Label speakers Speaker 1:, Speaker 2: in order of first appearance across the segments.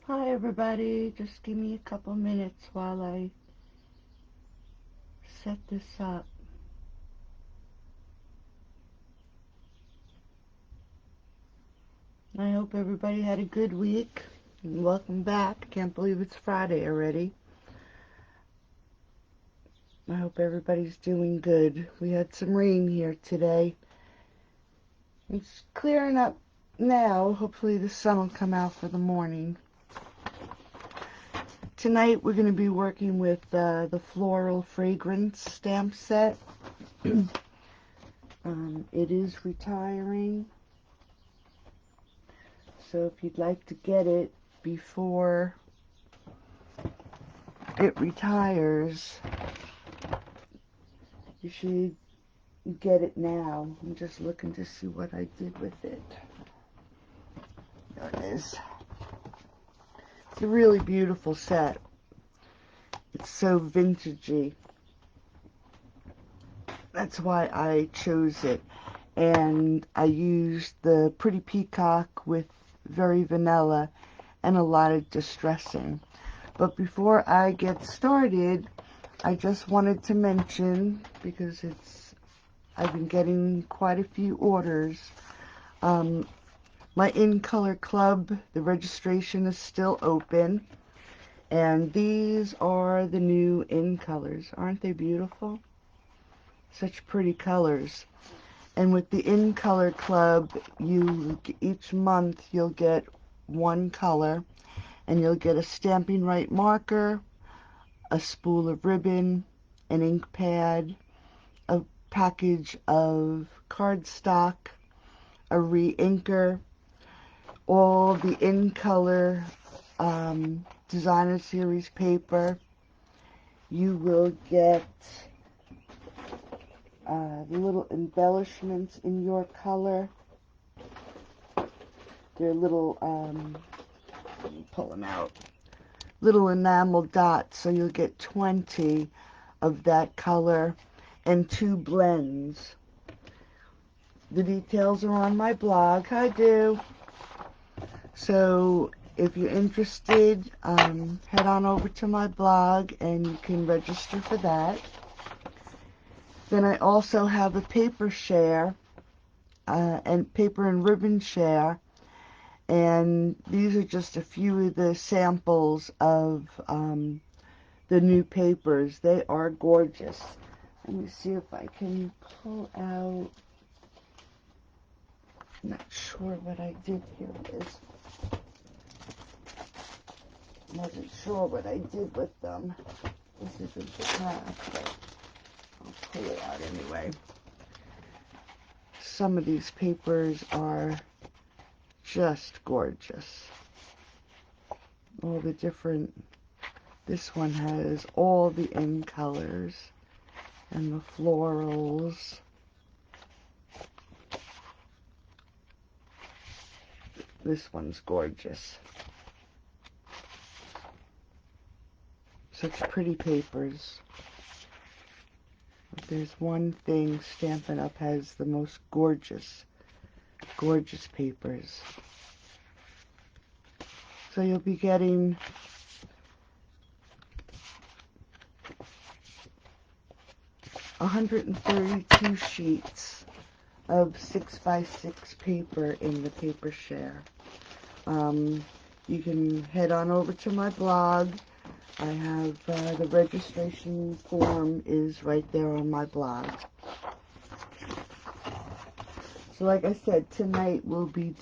Speaker 1: Hi everybody, just give me a couple minutes while I set this up. I hope everybody had a good week and welcome back. Can't believe it's Friday already. I hope everybody's doing good. We had some rain here today. It's clearing up now. Hopefully the sun will come out for the morning. Tonight we're going to be working with the Floral Fragrance Stamp set. It is retiring, so if you'd like to get it before it retires, you should get it now. I'm just looking to see what I did with it. There it is. It's a really beautiful set. It's so vintagey. That's why I chose it. And I used the Pretty Peacock with Very Vanilla and a lot of distressing. But before I get started, I just wanted to mention, because I've been getting quite a few orders. My In Color Club, the registration is still open. And these are the new In Colors. Aren't they beautiful? Such pretty colors. And with the In Color Club, each month you'll get one color, and you'll get a Stamping Right marker, a spool of ribbon, an ink pad, a package of cardstock, a re-inker, all the In Color Designer Series paper. You will get the little embellishments in your color. They're little, let me pull them out, little enamel dots, so you'll get 20 of that color and 2 blends. The details are on my blog. I do. So if you're interested, head on over to my blog and you can register for that. Then I also have a paper share, and paper and ribbon share, and these are just a few of the samples of the new papers. They are gorgeous. Let me see if I can pull out. I'm not sure what I did. Here it is. Wasn't sure what I did with them. This isn't the pack, but I'll pull it out anyway. Some of these papers are just gorgeous. All the different, this one has all the In colors and the florals. This one's gorgeous. Such pretty papers. If there's one thing, Stampin' Up! Has the most gorgeous, gorgeous papers. So you'll be getting $132 sheets of 6x6 paper in the paper share. You can head on over to my blog. I have the registration form is right there on my blog. So like I said, tonight we'll be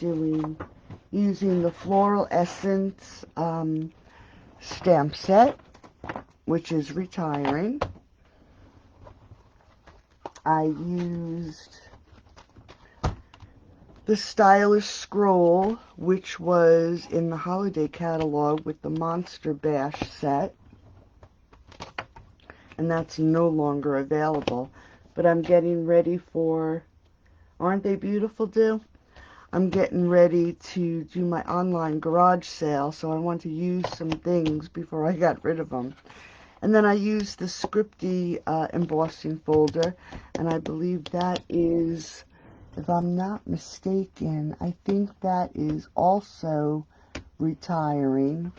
Speaker 1: using the Floral Essence stamp set, which is retiring. I used the Stylish Scroll, which was in the holiday catalog with the Monster Bash set, and that's no longer available. But I'm getting ready for, aren't they beautiful, Do? I'm getting ready to do my online garage sale, so I want to use some things before I got rid of them. And then I used the Scripty embossing folder, and I believe that is, if I'm not mistaken, I think that is also retiring.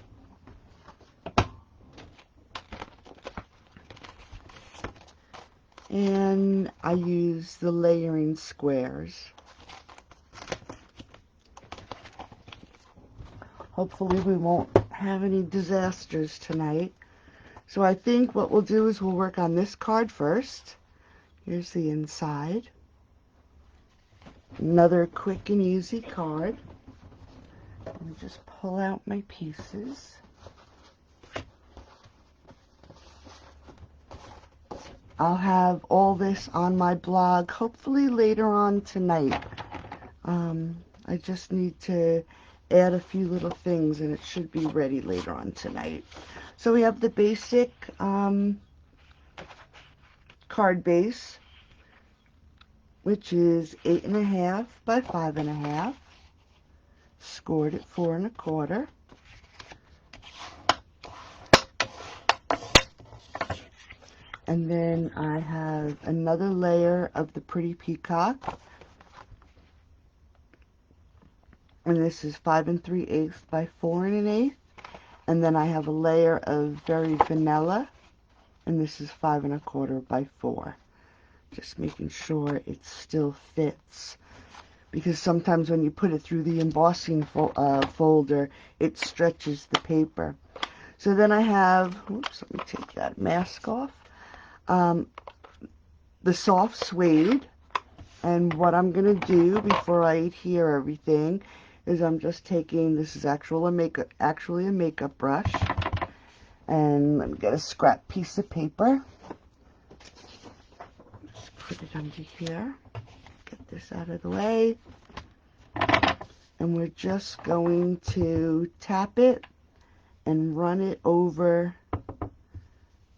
Speaker 1: And I use the layering squares. Hopefully we won't have any disasters tonight. So I think what we'll do is we'll work on this card first. Here's the inside. Another quick and easy card. Let me just pull out my pieces. I'll have all this on my blog hopefully later on tonight. I just need to add a few little things and it should be ready later on tonight. So we have the basic card base, which is 8.5 by 5.5, scored at 4 1/4. And then I have another layer of the Pretty Peacock, and this is 5 3/8 by 4 1/8. And then I have a layer of Very Vanilla, and this is 5 1/4 by 4. Just making sure it still fits, because sometimes when you put it through the embossing folder, it stretches the paper. So then I have, oops, let me take that mask off, the soft suede. And what I'm going to do before I adhere everything is I'm just taking, this is actually a makeup brush, and let me get a scrap piece of paper. Just put it under here. Get this out of the way. And we're just going to tap it and run it over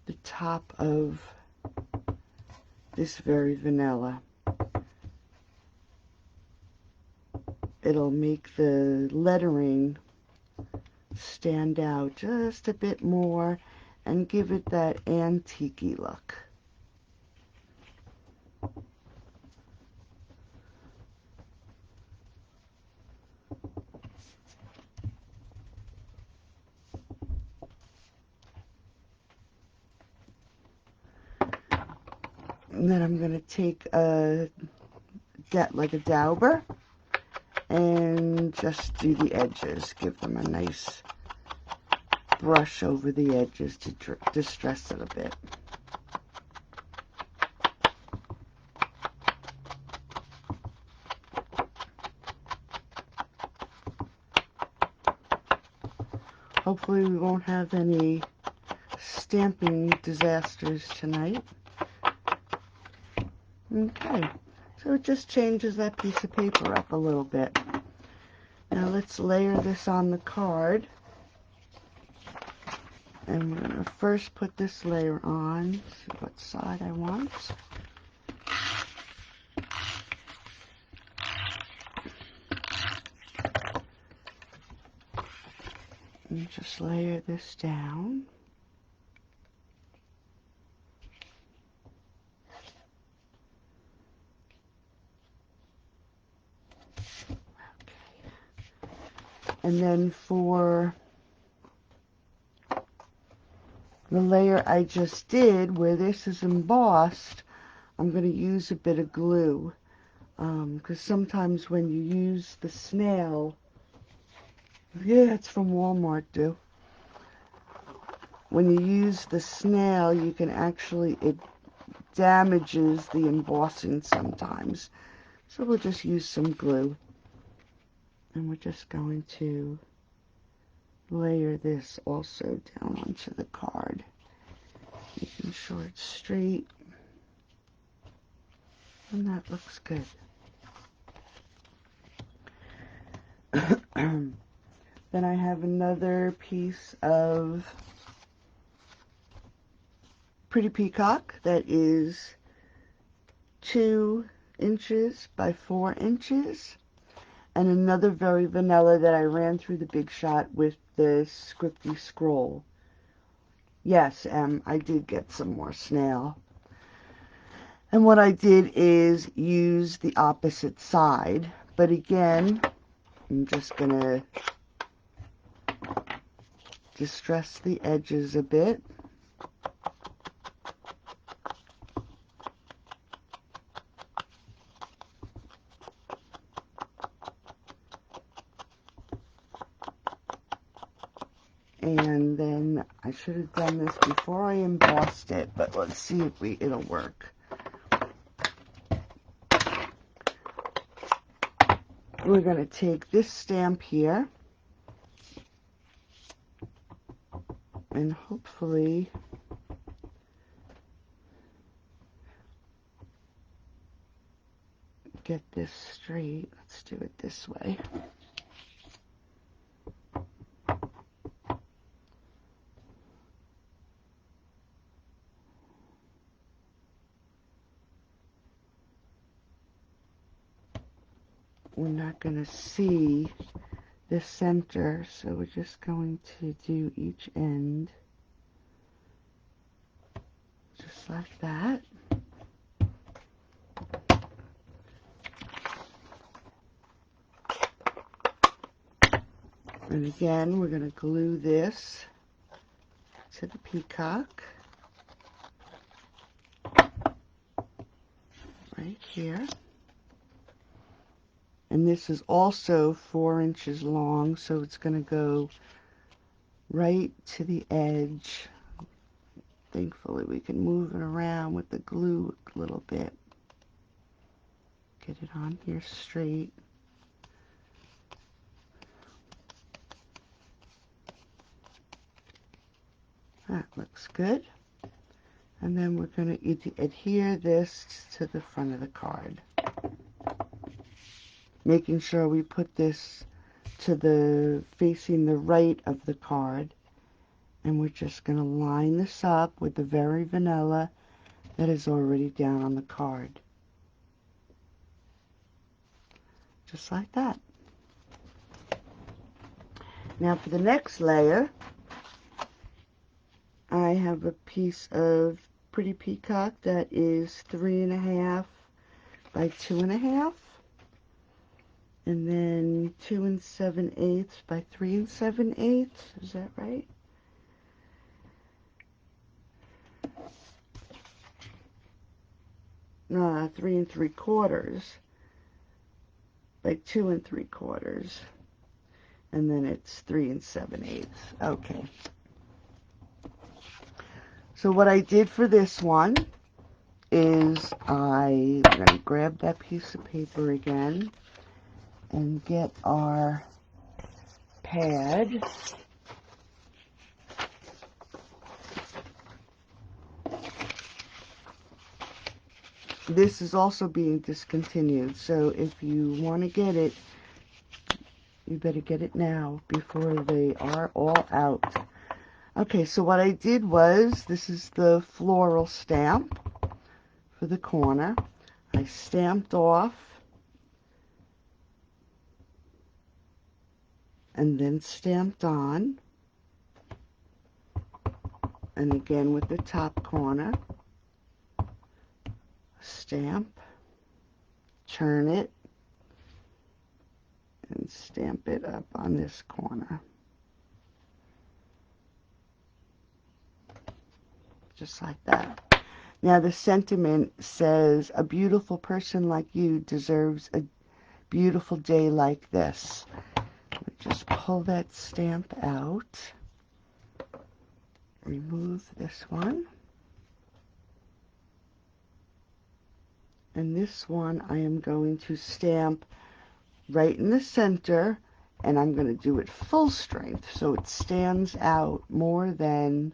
Speaker 1: the top of this Very Vanilla. It'll make the lettering stand out just a bit more and give it that antique-y look. And then I'm going to take like a dauber and just do the edges. Give them a nice brush over the edges to distress it a bit. Hopefully we won't have any stamping disasters tonight. Okay, so it just changes that piece of paper up a little bit. Now let's layer this on the card. And we're going to first put this layer on, see what side I want. And just layer this down. And then for the layer I just did, where this is embossed, I'm going to use a bit of glue. Because sometimes when you use the snail, yeah, it's from Walmart, too. When you use the snail, you can actually, it damages the embossing sometimes. So we'll just use some glue. And we're just going to layer this also down onto the card, making sure it's straight. And that looks good. Then I have another piece of Pretty Peacock that is 2 inches by 4 inches. And another Very Vanilla that I ran through the Big Shot with the scripty scroll. Yes, I did get some more snail. And what I did is use the opposite side. But again, I'm just going to distress the edges a bit. And then I should have done this before I embossed it, but let's see if it'll work. We're going to take this stamp here and hopefully get this straight. Let's do it this way. We're not going to see the center, so we're just going to do each end just like that. And again, we're going to glue this to the peacock right here. And this is also 4 inches long, so it's going to go right to the edge. Thankfully, we can move it around with the glue a little bit. Get it on here straight. That looks good. And then we're going to adhere this to the front of the card. Making sure we put this to facing the right of the card. And we're just going to line this up with the Very Vanilla that is already down on the card. Just like that. Now for the next layer, I have a piece of Pretty Peacock that is 3.5 by 2.5. And then 2 7/8 by 3 7/8. Is that right? No, 3 3/4 by 2 3/4. And then it's 3 7/8. Okay. So what I did for this one is I'm going to grab that piece of paper again and get our pad. This is also being discontinued, so if you want to get it, you better get it now before they are all out. Okay, so what I did was, this is the floral stamp for the corner. I stamped off and then stamped on, and again with the top corner, stamp, turn it, and stamp it up on this corner. Just like that. Now the sentiment says, a beautiful person like you deserves a beautiful day like this. Just pull that stamp out. Remove this one. And this one I am going to stamp right in the center, and I'm going to do it full strength so it stands out more than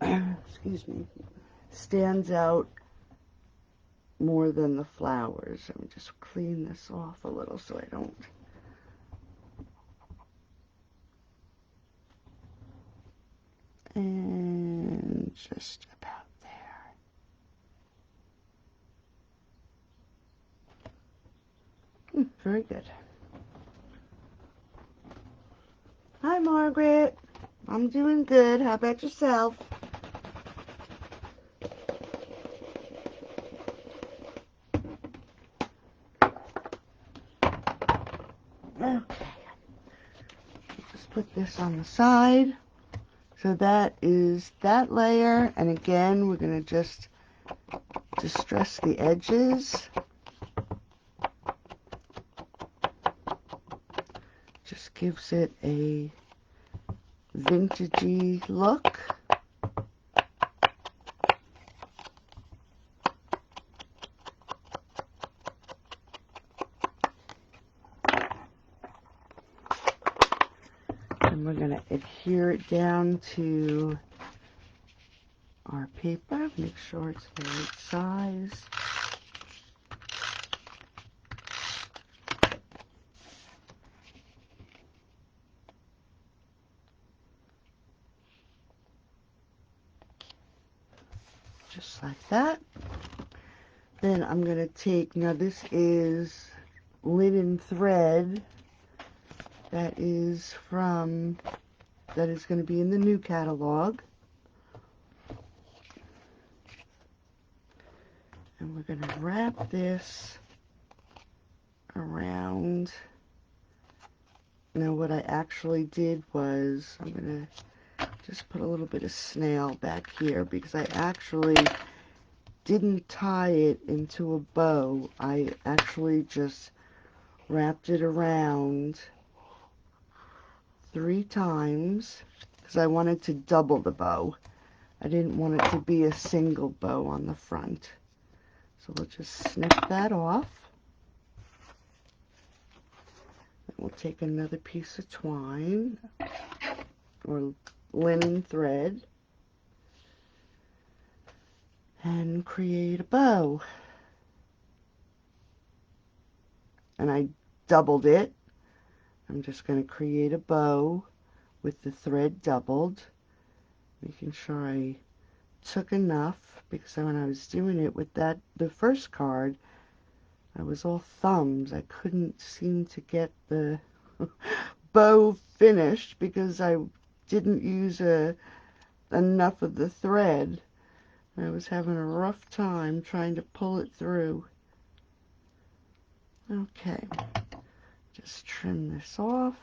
Speaker 1: excuse me, stands out more than the flowers. Let me just clean this off a little so I don't. And just about there. Very good. Hi, Margaret. I'm doing good. How about yourself? Okay. Just put this on the side. So that is that layer, and again we're going to just distress the edges. Just gives it a vintagey look. And we're going to adhere it down to our paper. Make sure it's the right size. Just like that. Then I'm going to take, now this is linen thread that is going to be in the new catalog. And we're going to wrap this around. Now what I actually did was, I'm going to just put a little bit of snail back here because I actually didn't tie it into a bow. I actually just wrapped it around 3 times because I wanted to double the bow. I didn't want it to be a single bow on the front. So we'll just snip that off. And we'll take another piece of twine or linen thread and create a bow. And I doubled it. I'm just going to create a bow with the thread doubled, making sure I took enough, because when I was doing it with the first card, I was all thumbs. I couldn't seem to get the bow finished because I didn't use enough of the thread. I was having a rough time trying to pull it through. Okay, just trim this off,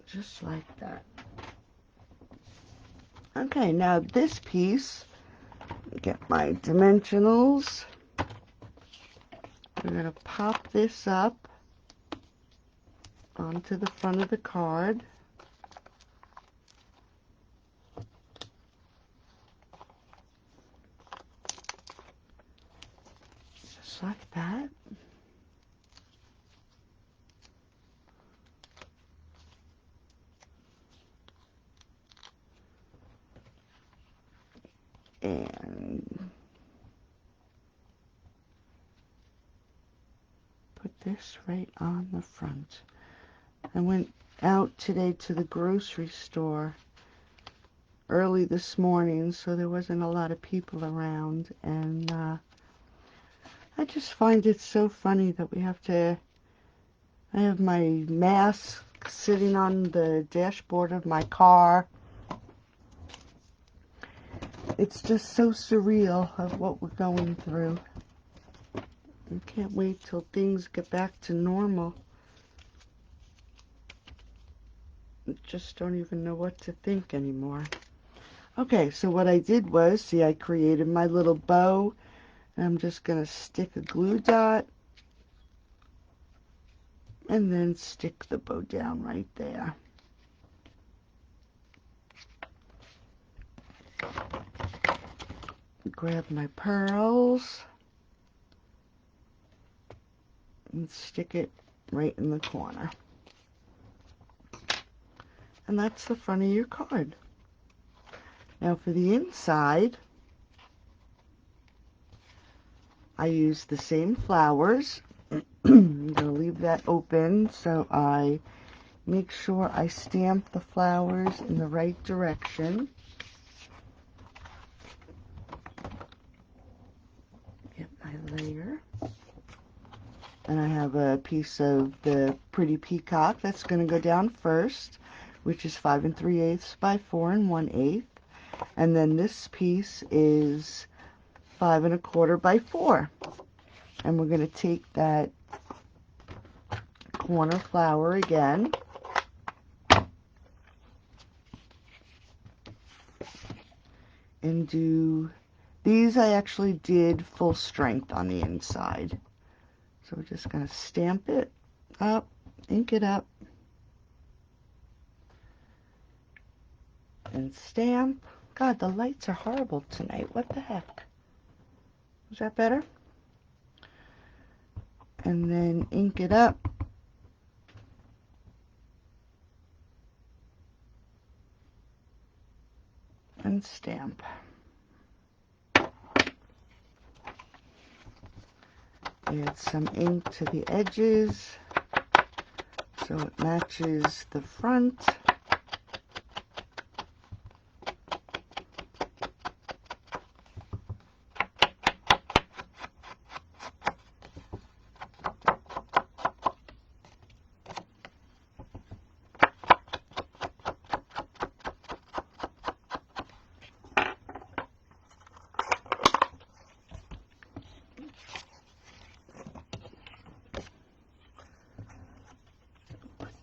Speaker 1: just like that. Okay, now this piece, get my dimensionals. We're going to pop this up onto the front of the card. Just like that. And put this right on the front. I went out today to the grocery store early this morning, so there wasn't a lot of people around, and I just find it so funny that I have my mask sitting on the dashboard of my car. It's just so surreal of what we're going through. I can't wait till things get back to normal. I just don't even know what to think anymore. Okay, so what I did was, see, I created my little bow, and I'm just going to stick a glue dot and then stick the bow down right there. Grab my pearls and stick it right in the corner. And that's the front of your card. Now for the inside, I use the same flowers. I'm going to leave that open so I make sure I stamp the flowers in the right direction. Get my layer. And I have a piece of the pretty peacock that's going to go down first, which is 5 3/8 by 4 1/8. And then this piece is 5 1/4 by 4. And we're going to take that corner flower again. And do these, I actually did full strength on the inside. So we're just going to stamp it up, ink it up, and stamp. God, the lights are horrible tonight. What the heck? Is that better? And then ink it up. And stamp. Add some ink to the edges so it matches the front.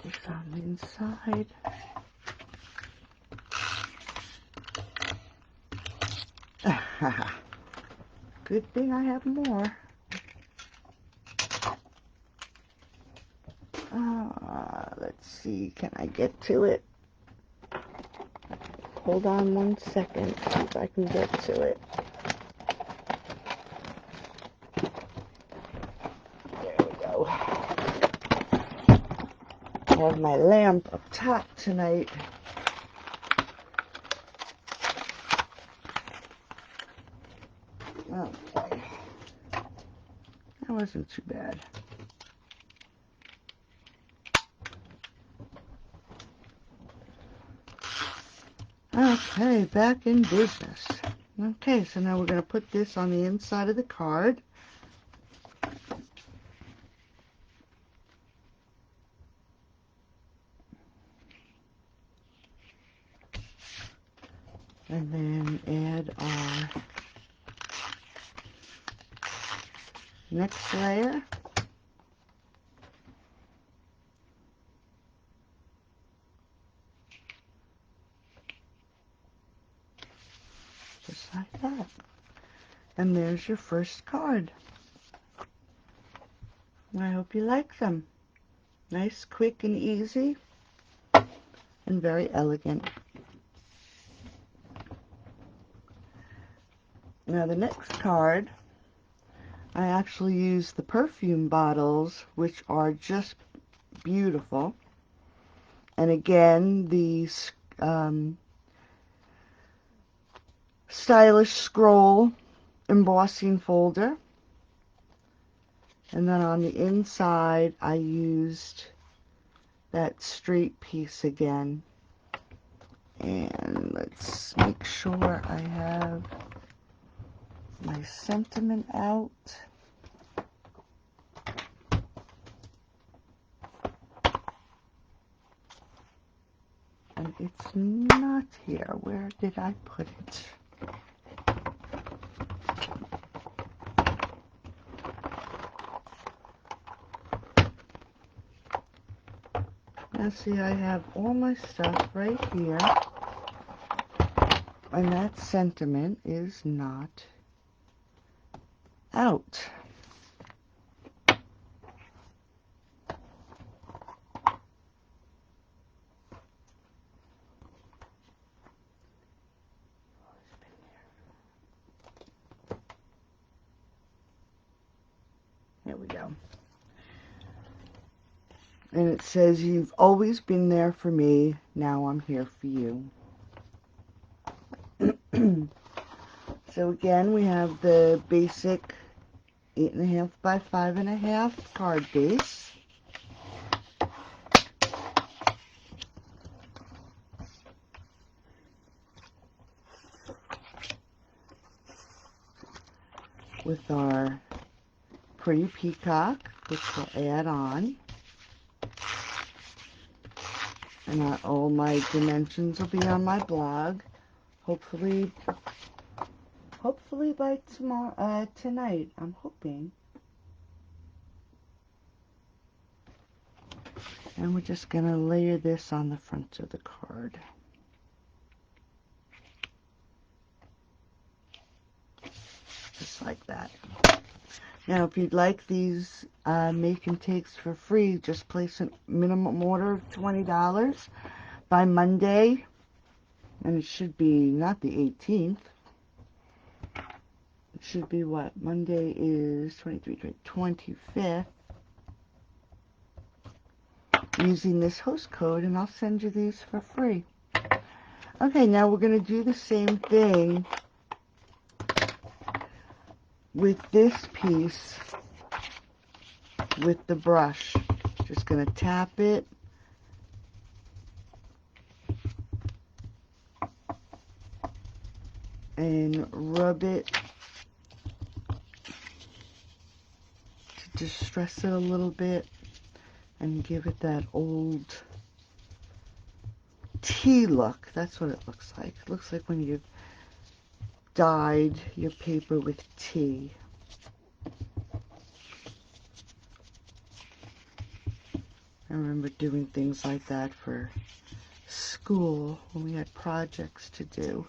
Speaker 1: This on the inside. Good thing I have more. Let's see, can I get to it? Hold on 1 second, see if I can get to it. There we go. I have my lamp up top tonight. Okay. That wasn't too bad. Okay, back in business. Okay, so now we're going to put this on the inside of the card. And then add our next layer. Just like that. And there's your first card. I hope you like them. Nice, quick, and easy, and very elegant. Now the next card, I actually used the perfume bottles, which are just beautiful. And again, the stylish scroll embossing folder. And then on the inside, I used that straight piece again. And let's make sure I have my sentiment out. And it's not here. Where did I put it? Now see, I have all my stuff right here. And that sentiment is not out. There we go. And it says, "You've always been there for me. Now I'm here for you." So again, we have the basic 8.5 by 5.5 card base. With our pretty peacock, which we'll add on. And all my dimensions will be on my blog. Hopefully by tomorrow, tonight, I'm hoping. And we're just going to layer this on the front of the card. Just like that. Now, if you'd like these make and takes for free, just place a minimum order of $20 by Monday. And it should be not the 18th. It should be what? Monday is 25th. Using this host code, and I'll send you these for free. Okay, now we're going to do the same thing with this piece with the brush. Just going to tap it. And rub it to distress it a little bit and give it that old tea look. That's what it looks like. It looks like when you've dyed your paper with tea. I remember doing things like that for school when we had projects to do.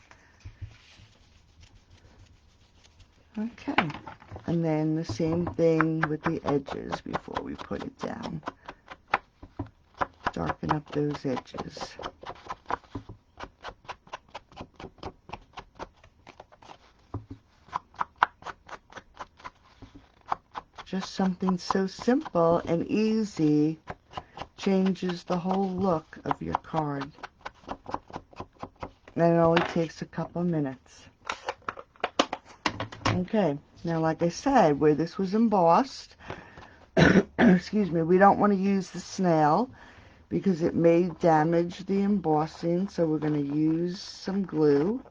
Speaker 1: Okay, and then the same thing with the edges before we put it down. Darken up those edges. Just something so simple and easy changes the whole look of your card. And it only takes a couple minutes. Okay, now like I said, where this was embossed, excuse me, we don't want to use the snail because it may damage the embossing, so we're going to use some glue.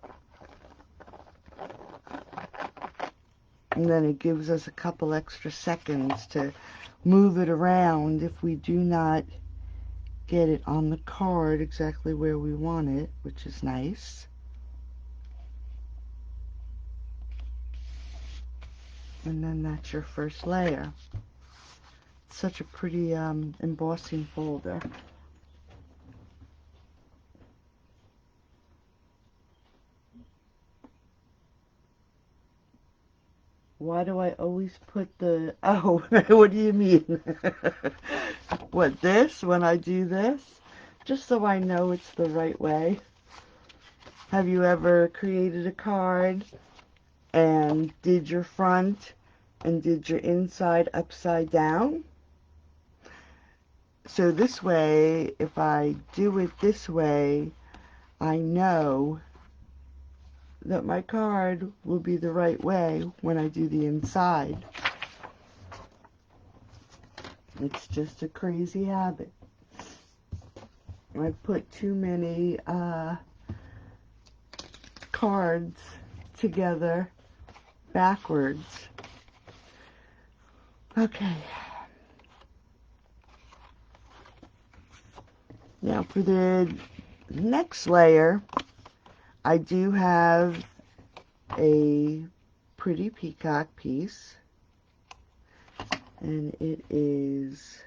Speaker 1: And then it gives us a couple extra seconds to move it around if we do not get it on the card exactly where we want it, which is nice. And then that's your first layer. It's such a pretty embossing folder. Why do I always put the... Oh, what do you mean? What, this? When I do this? Just so I know it's the right way. Have you ever created a card and did your front and did your inside upside down? So this way, if I do it this way, I know that my card will be the right way when I do the inside. It's just a crazy habit. I put too many cards together backwards. Okay. Now for the next layer, I do have a pretty peacock piece, and it is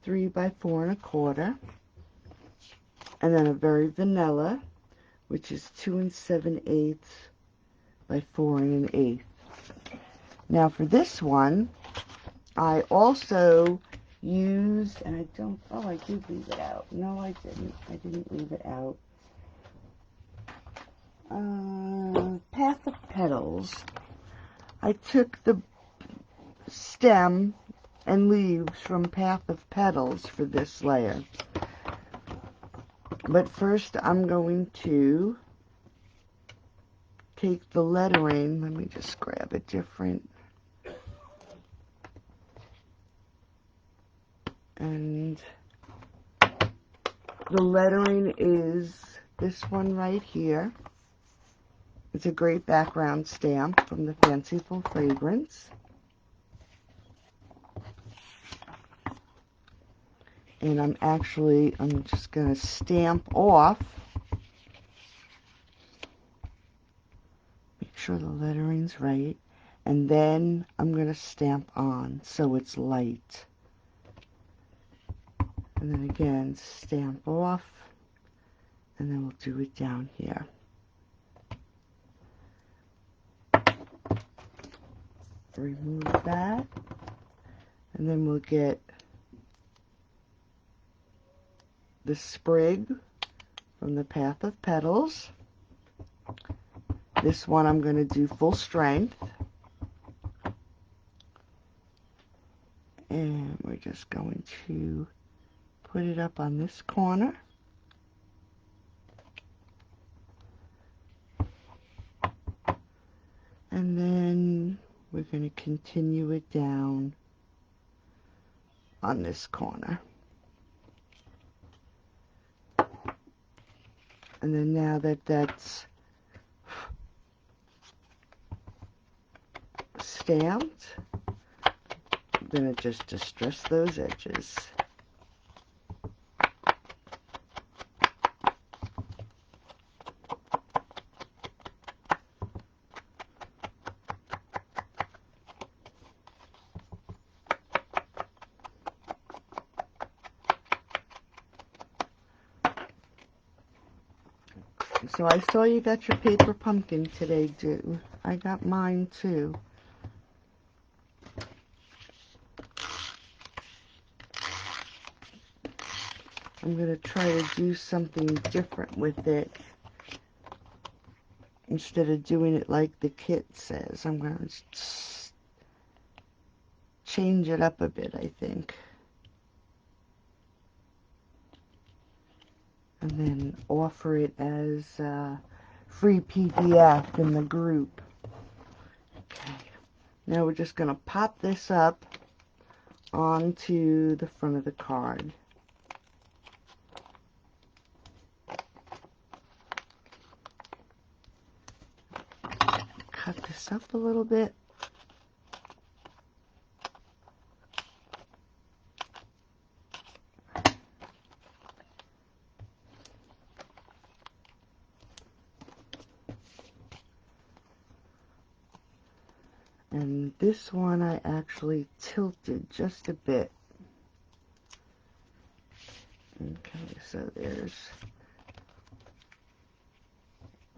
Speaker 1: 3 by 4 1/4, and then a Very Vanilla, which is 2 7/8 by 4 1/8. Now for this one, I also used, and I don't, oh, I did leave it out. No, I didn't leave it out. Path of Petals. I took the stem and leaves from Path of Petals for this layer. But first I'm going to take the lettering. Let me just grab a different. And the lettering is this one right here. It's a great background stamp from the Fanciful Fragrance. And I'm just going to stamp off. Make sure the lettering's right. And then I'm going to stamp on so it's light. And then again, stamp off, and then we'll do it down here. Remove that, and then we'll get the sprig from the Path of Petals. This one I'm going to do full strength. And we're just going to put it up on this corner. And then we're going to continue it down on this corner. And then now that that's stamped, I'm going to just distress those edges. So I saw you got your paper pumpkin today, too. I got mine, too. I'm going to try to do something different with it. Instead of doing it like the kit says, I'm going to change it up a bit, I think. And then offer it as a free PDF in the group. Okay. Now we're just going to pop this up onto the front of the card. Cut this up a little bit. And this one I actually tilted just a bit. Okay, so there's...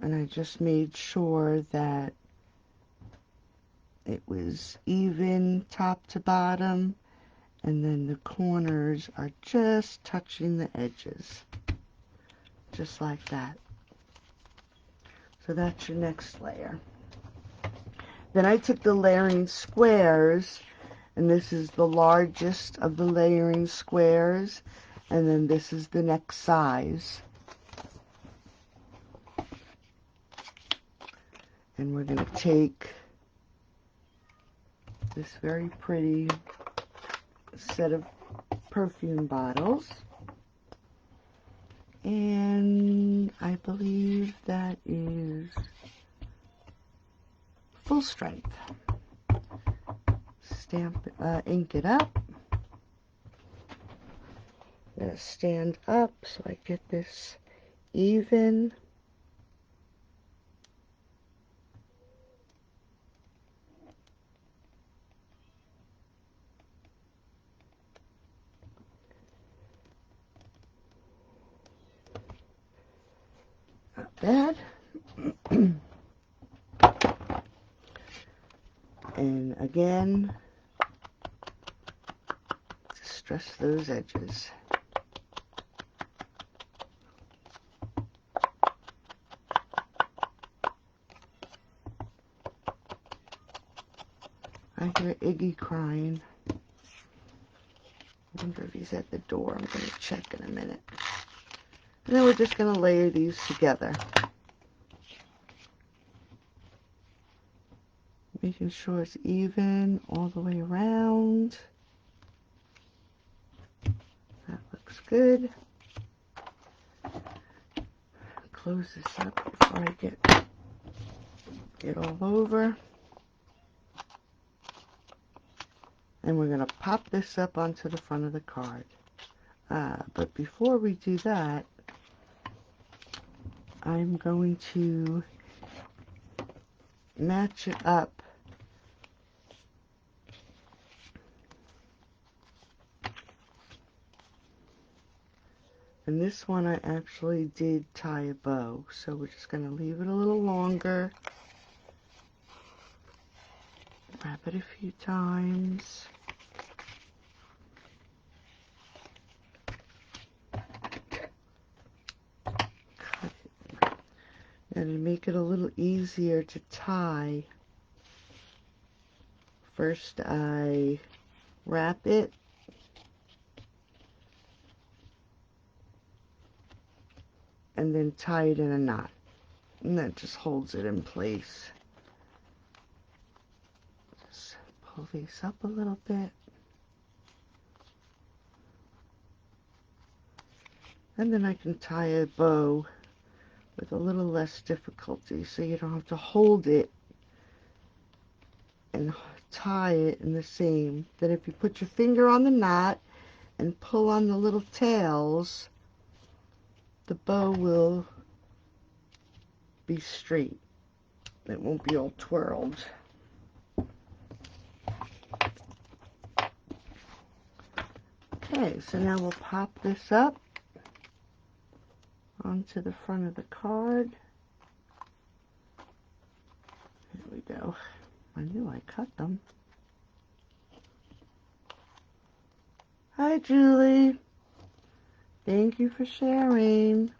Speaker 1: And I just made sure that it was even top to bottom, and then the corners are just touching the edges. Just like that. So that's your next layer. Then I took the layering squares, and this is the largest of the layering squares, and then this is the next size. And we're going to take this very pretty set of perfume bottles, and I believe that is full strength. Stamp, ink it up. I'm going to stand up so I get this even. Not bad. And again, distress those edges. I hear Iggy crying. I wonder if he's at the door. I'm going to check in a minute. And then we're just going to layer these together. Making sure it's even all the way around. That looks good. Close this up before I get all over. And we're going to pop this up onto the front of the card. But before we do that, I'm going to match it up And this one I actually did tie a bow, so we're just going to leave it a little longer. Wrap it a few times. Cut it. And to make it a little easier to tie, first I wrap it, and then tie it in a knot. And that just holds it in place. Just pull these up a little bit. And then I can tie a bow with a little less difficulty, so you don't have to hold it and tie it in the same. Then if you put your finger on the knot and pull on the little tails, the bow will be straight. It won't be all twirled. Okay, so now we'll pop this up onto the front of the card. There we go. I knew I cut them. Hi, Julie. Thank you for sharing.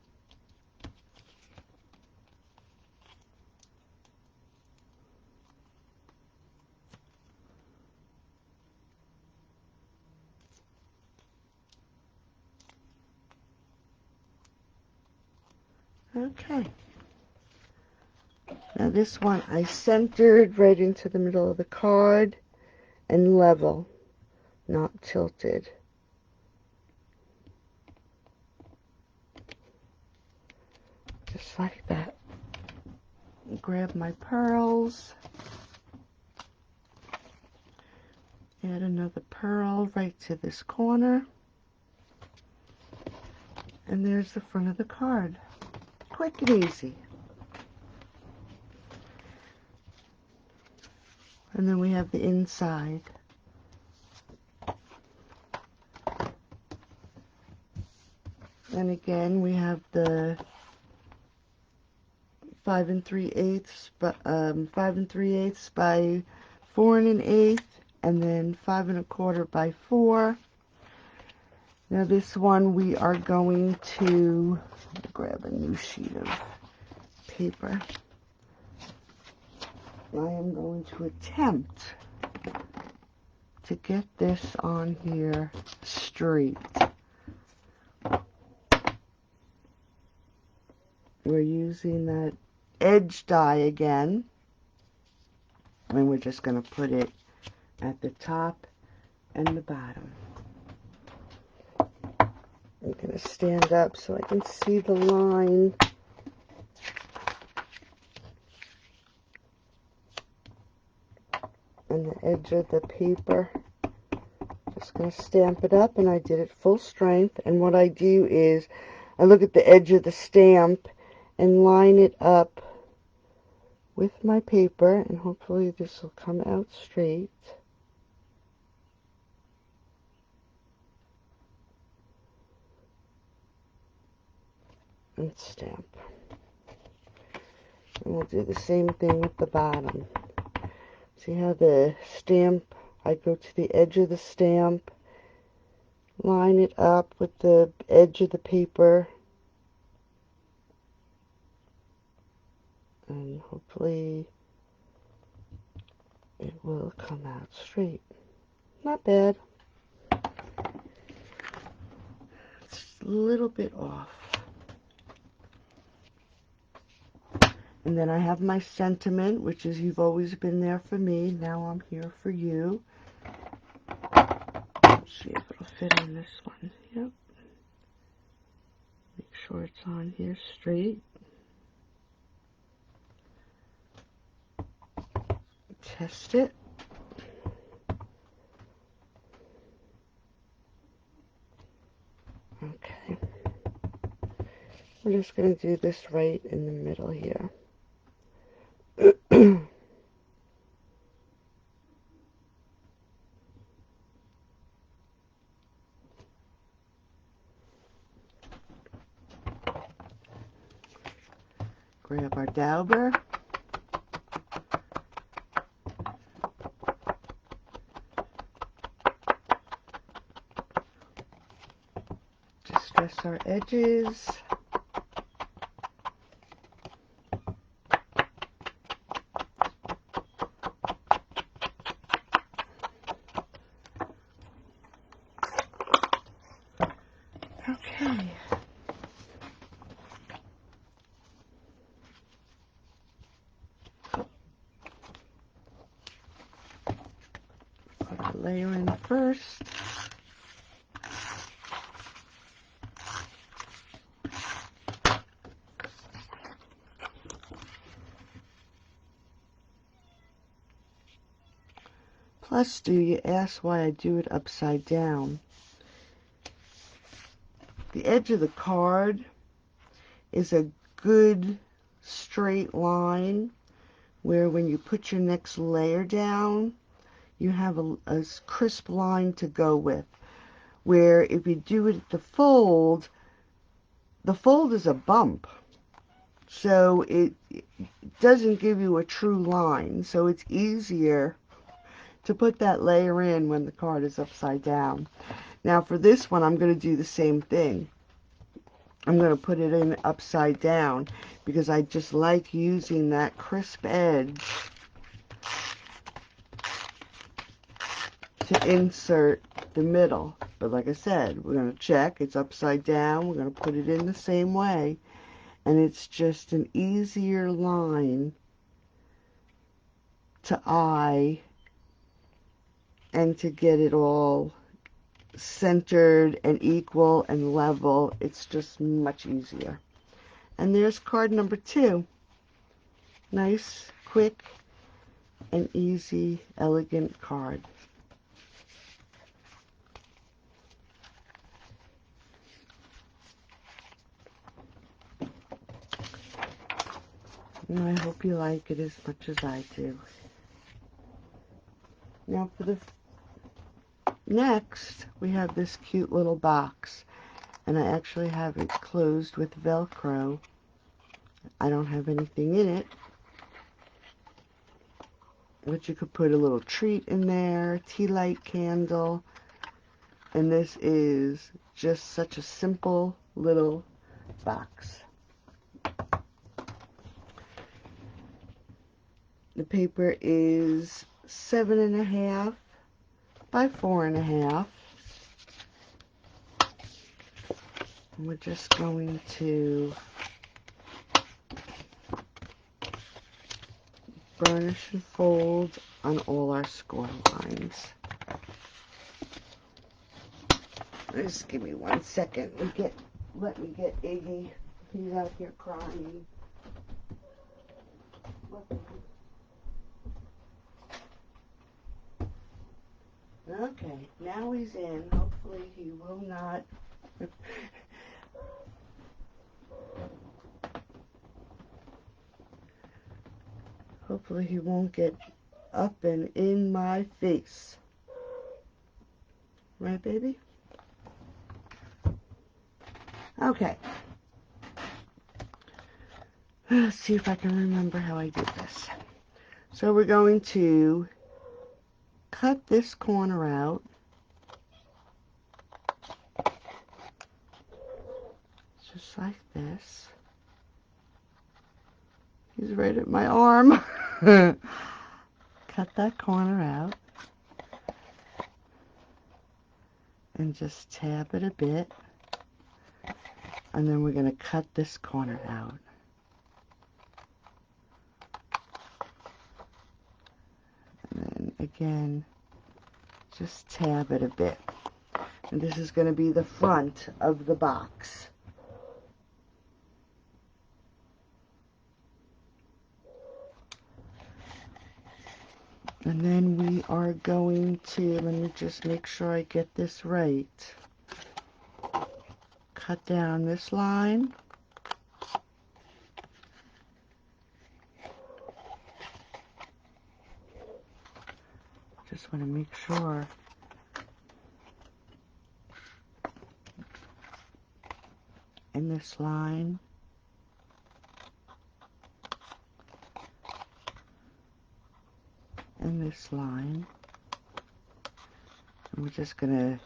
Speaker 1: Okay. Now this one I centered right into the middle of the card and level, not tilted. Just like that. Grab my pearls. Add another pearl right to this corner. And there's the front of the card. Quick and easy. And then we have the inside. And again, we have the 5 3/8 by 4 1/8, and then 5 1/4 by 4. Now this one we are going to grab a new sheet of paper. I am going to attempt to get this on here straight. We're using that edge die again, and we're just going to put it at the top and the bottom. I'm going to stand up so I can see the line. And the edge of the paper. Just going to stamp it up, and I did it full strength. And what I do is I look at the edge of the stamp and line it up with my paper, and hopefully this will come out straight. And stamp. And we'll do the same thing with the bottom. See how the stamp, I go to the edge of the stamp, line it up with the edge of the paper, and hopefully it will come out straight. Not bad. It's a little bit off. And then I have my sentiment, which is you've always been there for me. Now I'm here for you. Let's see if it'll fit on this one. Yep. Make sure it's on here straight. Test it. Okay. We're just going to do this right in the middle here. Grab our dauber. Distress our edges. Okay. Put our layer in first. Plus, do you ask why I do it upside down? The edge of the card is a good straight line where when you put your next layer down, you have a crisp line to go with. Where if you do it at the fold is a bump. So it doesn't give you a true line. So it's easier to put that layer in when the card is upside down. Now for this one, I'm going to do the same thing. I'm going to put it in upside down because I just like using that crisp edge to insert the middle. But like I said, we're going to check. It's upside down. We're going to put it in the same way. And it's just an easier line to eye and to get it all centered and equal and level. It's just much easier. And there's card number 2. Nice, quick, and easy, elegant card. And I hope you like it as much as I do. Now for the next, we have this cute little box. And I actually have it closed with Velcro. I don't have anything in it. But you could put a little treat in there, tea light candle. And this is just such a simple little box. The paper is 7.5 by 4.5. And we're just going to burnish and fold on all our score lines. Just give me 1 second. Let me get Iggy. He's out here crying. Okay, now he's in. Hopefully he will not. Hopefully he won't get up and in my face. Right, baby? Okay. Let's see if I can remember how I did this. So we're going to cut this corner out. Just like this. He's right at my arm. Cut that corner out. And just tab it a bit. And then we're going to cut this corner out. And then again, just tab it a bit. And this is going to be the front of the box. And then we are going to, let me just make sure I get this right. Cut down this line. Just want to make sure. And this line. and this line. And we're just going to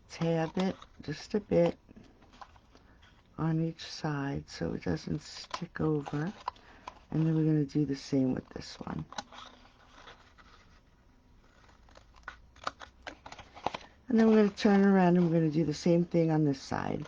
Speaker 1: tab it just a bit on each side so it doesn't stick over. And then we're going to do the same with this one. And then we're going to turn it around and we're going to do the same thing on this side.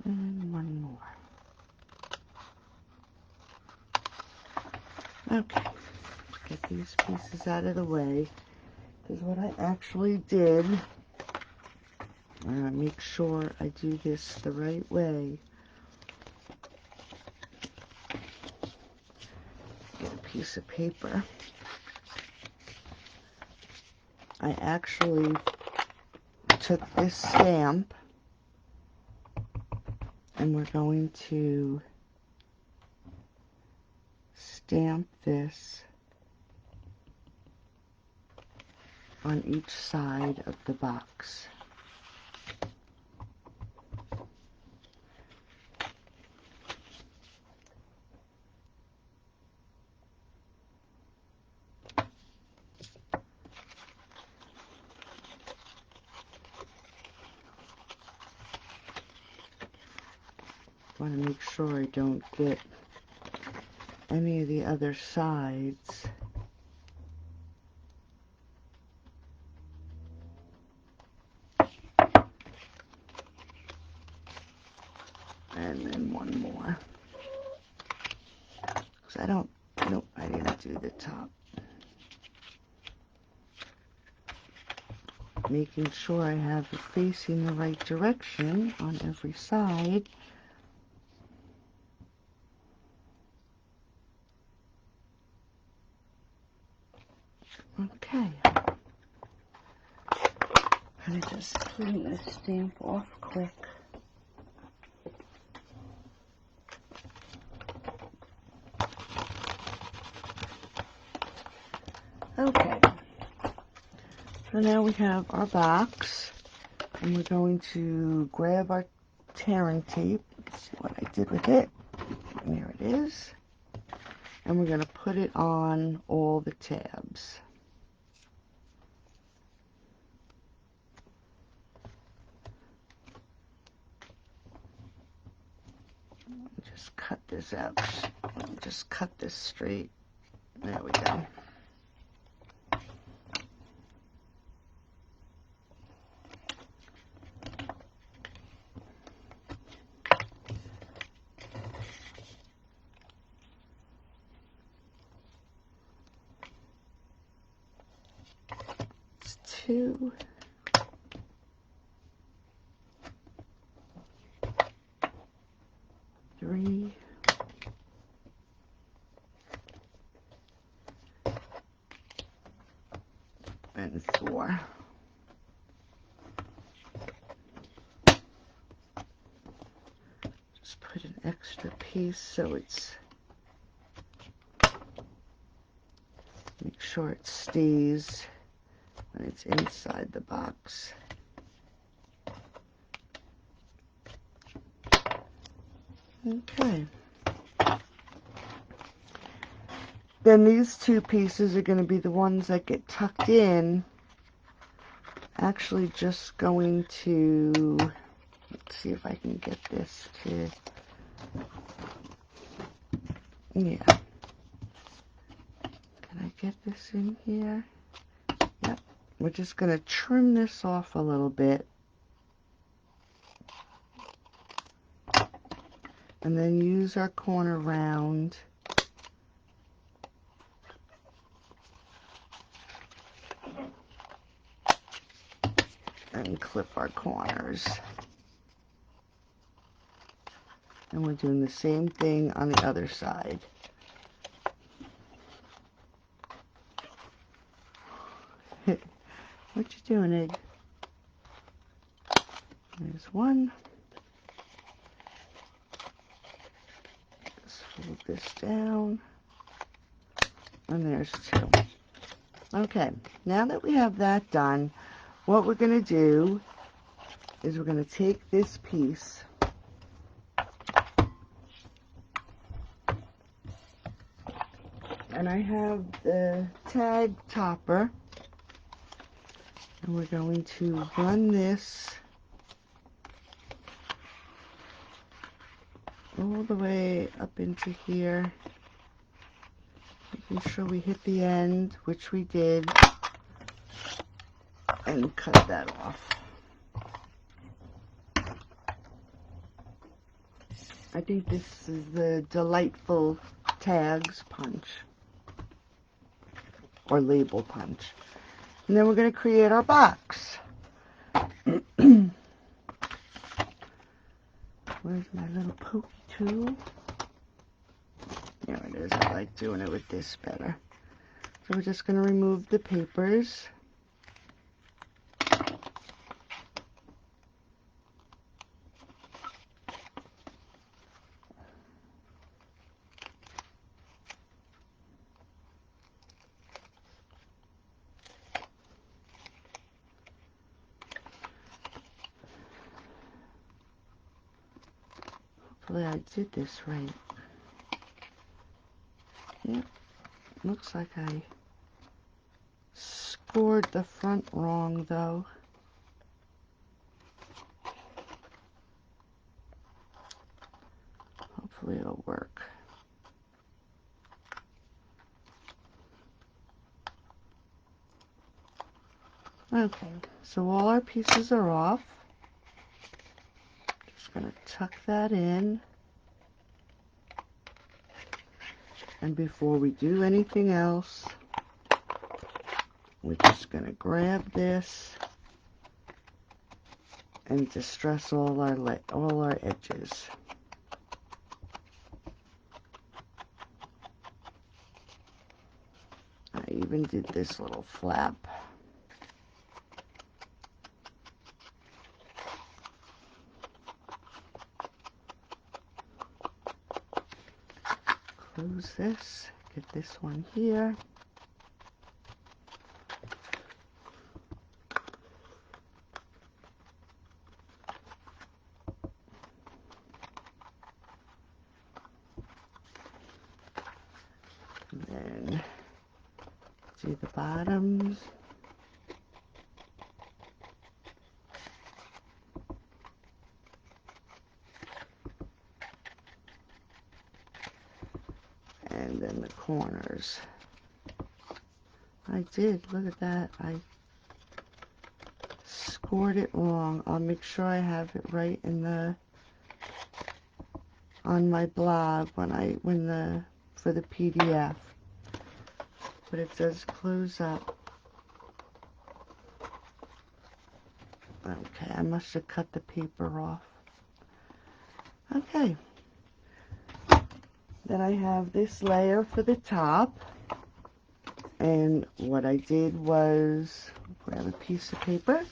Speaker 1: And one more. Okay, get these pieces out of the way, because what I actually did, make sure I do this the right way. Get a piece of paper. I actually took this stamp and we're going to stamp this on each side of the box. I want to make sure I don't get any of the other sides. And then one more. Because I didn't do the top. Making sure I have it facing the right direction on every side. Okay. I'm just clean this stamp off quick. Okay. So now we have our box, and we're going to grab our tearing tape. Let's see what I did with it. And there it is. And we're going to put it on all the tabs. Just cut this out. Just cut this straight. There we go. It's 2, 3, and 4. Just put an extra piece so it's, make sure it stays when it's inside the box. Okay. Then these two pieces are going to be the ones that get tucked in. Actually just going to, let's see if I can get this to, yeah. Can I get this in here? Yep. We're just going to trim this off a little bit. And then use our corner round and clip our corners. And we're doing the same thing on the other side. What you doing, Egg? There's one. There's this down. And there's 2. Okay, now that we have that done, what we're going to do is we're going to take this piece and I have the tag topper, and we're going to run this all the way up into here, making sure we hit the end, which we did, and cut that off. I think this is the Delightful Tags punch, or label punch. And then we're going to create our box. Where's my little pokey tool? There it is. I like doing it with this better. So we're just going to remove the papers. Hopefully I did this right. Yep, looks like I scored the front wrong though. Hopefully it'll work. Okay, so all our pieces are off. Just going to tuck that in. And before we do anything else, we're just going to grab this and distress all our edges. I even did this little flap. Close this, get this one here. And then do the bottoms. And then the corners. I did, look at that. I scored it wrong. I'll make sure I have it right in the on my blog for the PDF. But it does close up. Okay, I must have cut the paper off. Okay. Then I have this layer for the top. And what I did was grab a piece of paper.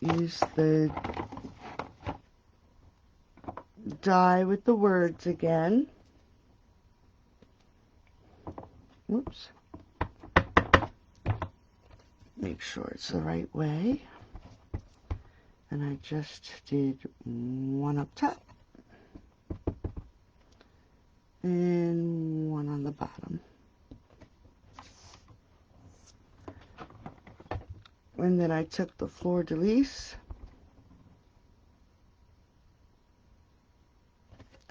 Speaker 1: Use the die with the words again. Whoops. Make sure it's the right way. And I just did one up top and one on the bottom. And then I took the fleur de lis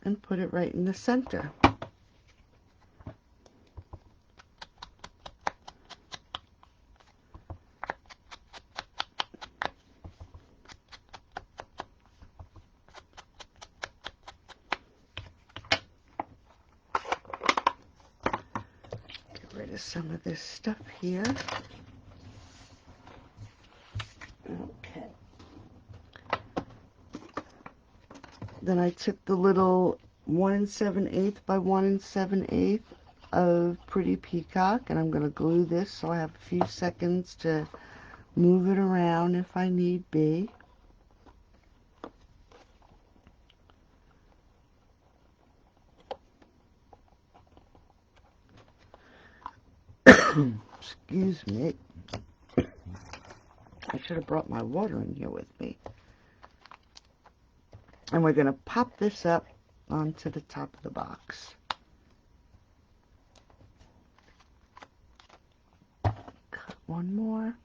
Speaker 1: and put it right in the center. Get rid of some of this stuff here. Okay. Then I took the little 1 7/8 by 1 7/8 of Pretty Peacock, and I'm going to glue this so I have a few seconds to move it around if I need be. Excuse me. I should have brought my water in here with me. And we're going to pop this up onto the top of the box. Cut one more.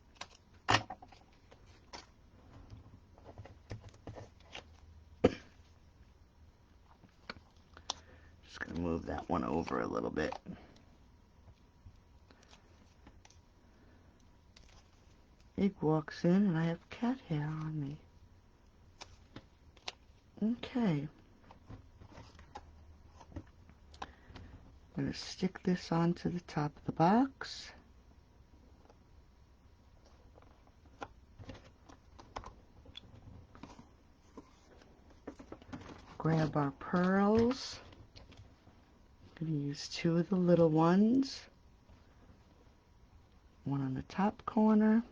Speaker 1: Just going to move that one over a little bit. Egg walks in and I have cat hair on me. Okay. I'm going to stick this onto the top of the box. Grab our pearls. I'm going to use 2 of the little ones. One on the top corner.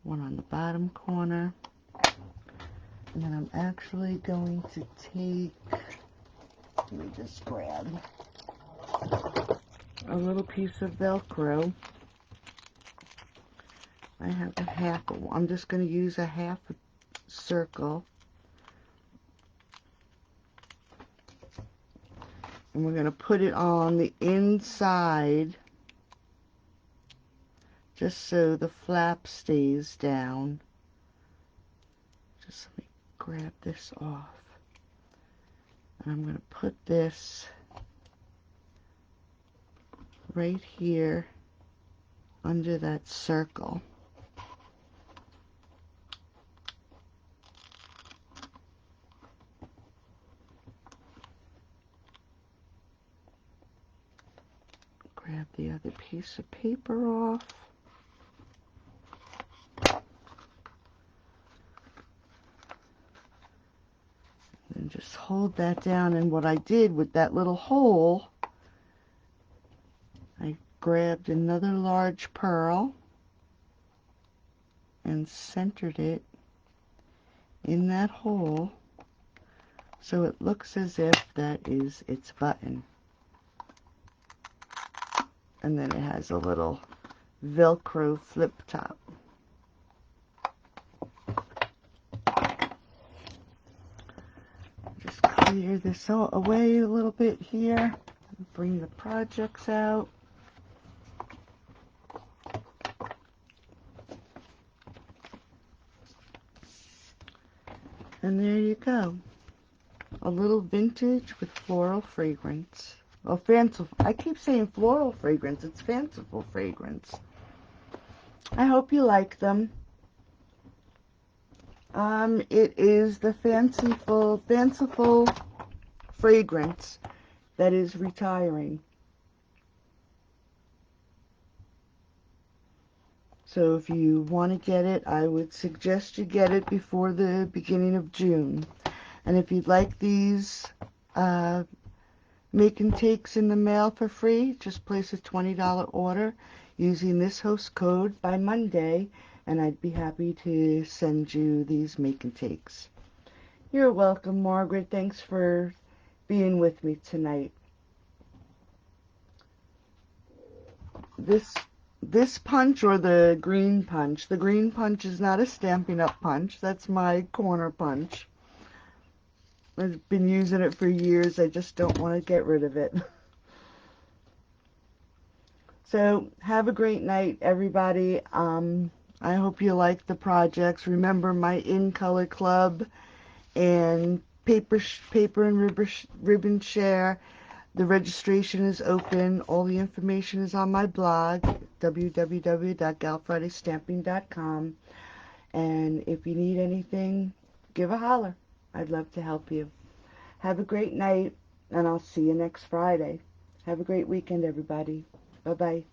Speaker 1: One on the bottom corner. And then I'm actually going to take, let me just grab a little piece of Velcro. I have a half, I'm just going to use a half circle. And we're going to put it on the inside, just so the flap stays down. Just let me grab this off. And I'm going to put this right here under that circle. Grab the other piece of paper off. And just hold that down. And what I did with that little hole, I grabbed another large pearl and centered it in that hole so it looks as if that is its button. And then it has a little Velcro flip top. Just clear this all away a little bit here. Bring the projects out. And there you go. A little vintage with floral fragrance. Well, fanciful. I keep saying floral fragrance. It's fanciful fragrance. I hope you like them. It is the fanciful fragrance that is retiring. So if you want to get it, I would suggest you get it before the beginning of June. And if you'd like these make and takes in the mail for free, just place a $20 order using this host code by Monday, and I'd be happy to send you these make and takes. You're welcome, Margaret. Thanks for being with me tonight. This punch, or the green punch. The green punch is not a Stampin' Up! Punch. That's my corner punch. I've been using it for years. I just don't want to get rid of it. So, have a great night, everybody. I hope you like the projects. Remember my In Color Club and paper and ribbon share. The registration is open. All the information is on my blog, www.galfridaystamping.com. And if you need anything, give a holler. I'd love to help you. Have a great night, and I'll see you next Friday. Have a great weekend, everybody. Bye-bye.